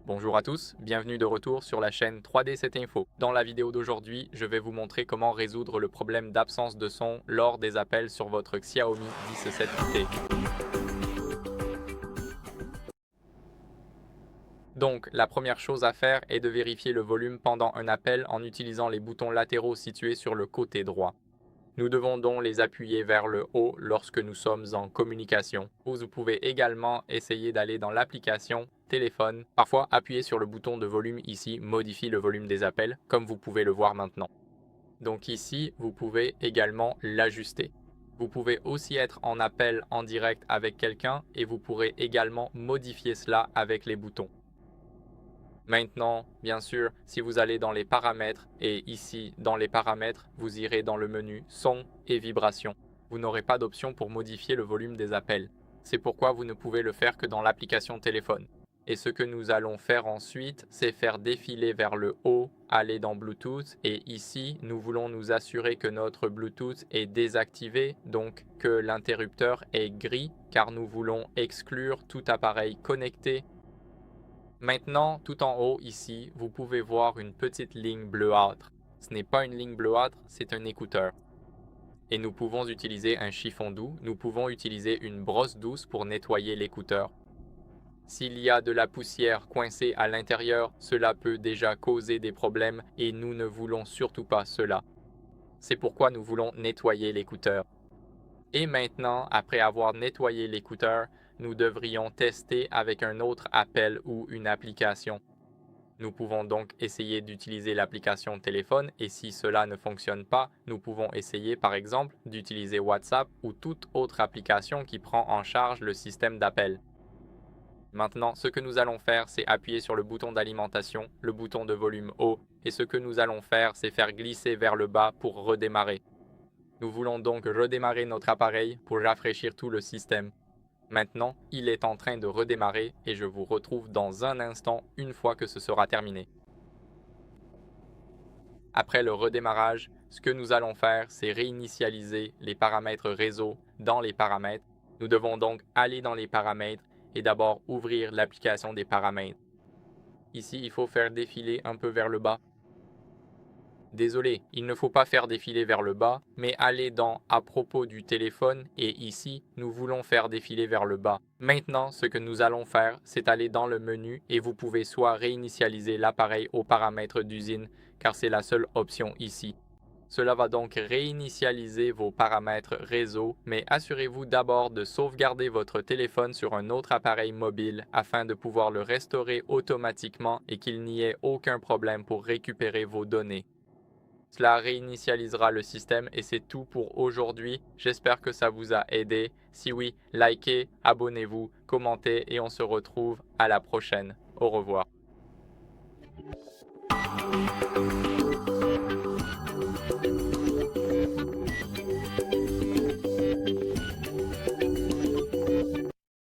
Bonjour à tous, bienvenue de retour sur la chaîne 3D7Info. Dans la vidéo d'aujourd'hui, je vais vous montrer comment résoudre le problème d'absence de son lors des appels sur votre Xiaomi 10 7T. Donc, la première chose à faire est de vérifier le volume pendant un appel en utilisant les boutons latéraux situés sur le côté droit. Nous devons donc les appuyer vers le haut lorsque nous sommes en communication. Vous pouvez également essayer d'aller dans l'application téléphone. Parfois, appuyer sur le bouton de volume ici modifie le volume des appels, comme vous pouvez le voir maintenant. Donc ici, vous pouvez également l'ajuster. Vous pouvez aussi être en appel en direct avec quelqu'un et vous pourrez également modifier cela avec les boutons. Maintenant, bien sûr, si vous allez dans les paramètres et ici, dans les paramètres, vous irez dans le menu son et vibration. Vous n'aurez pas d'option pour modifier le volume des appels. C'est pourquoi vous ne pouvez le faire que dans l'application téléphone. Et ce que nous allons faire ensuite, c'est faire défiler vers le haut, aller dans Bluetooth et ici, nous voulons nous assurer que notre Bluetooth est désactivé, donc que l'interrupteur est gris, car nous voulons exclure tout appareil connecté. Maintenant, tout en haut ici, vous pouvez voir une petite ligne bleuâtre. Ce n'est pas une ligne bleuâtre, c'est un écouteur. Et nous pouvons utiliser un chiffon doux, nous pouvons utiliser une brosse douce pour nettoyer l'écouteur. S'il y a de la poussière coincée à l'intérieur, cela peut déjà causer des problèmes et nous ne voulons surtout pas cela. C'est pourquoi nous voulons nettoyer l'écouteur. Et maintenant, après avoir nettoyé l'écouteur, nous devrions tester avec un autre appel ou une application. Nous pouvons donc essayer d'utiliser l'application téléphone et si cela ne fonctionne pas, nous pouvons essayer par exemple d'utiliser WhatsApp ou toute autre application qui prend en charge le système d'appel. Maintenant, ce que nous allons faire, c'est appuyer sur le bouton d'alimentation, le bouton de volume haut, et ce que nous allons faire, c'est faire glisser vers le bas pour redémarrer. Nous voulons donc redémarrer notre appareil pour rafraîchir tout le système. Maintenant, il est en train de redémarrer et je vous retrouve dans un instant une fois que ce sera terminé. Après le redémarrage, ce que nous allons faire, c'est réinitialiser les paramètres réseau dans les paramètres. Nous devons donc aller dans les paramètres et d'abord ouvrir l'application des paramètres. Ici, il faut faire défiler un peu vers le bas. Désolé, il ne faut pas faire défiler vers le bas, mais aller dans à propos du téléphone et ici, nous voulons faire défiler vers le bas. Maintenant, ce que nous allons faire, c'est aller dans le menu et vous pouvez soit réinitialiser l'appareil aux paramètres d'usine, car c'est la seule option ici. Cela va donc réinitialiser vos paramètres réseau, mais assurez-vous d'abord de sauvegarder votre téléphone sur un autre appareil mobile afin de pouvoir le restaurer automatiquement et qu'il n'y ait aucun problème pour récupérer vos données. Cela réinitialisera le système et c'est tout pour aujourd'hui. J'espère que ça vous a aidé. Si oui, likez, abonnez-vous, commentez et on se retrouve à la prochaine. Au revoir.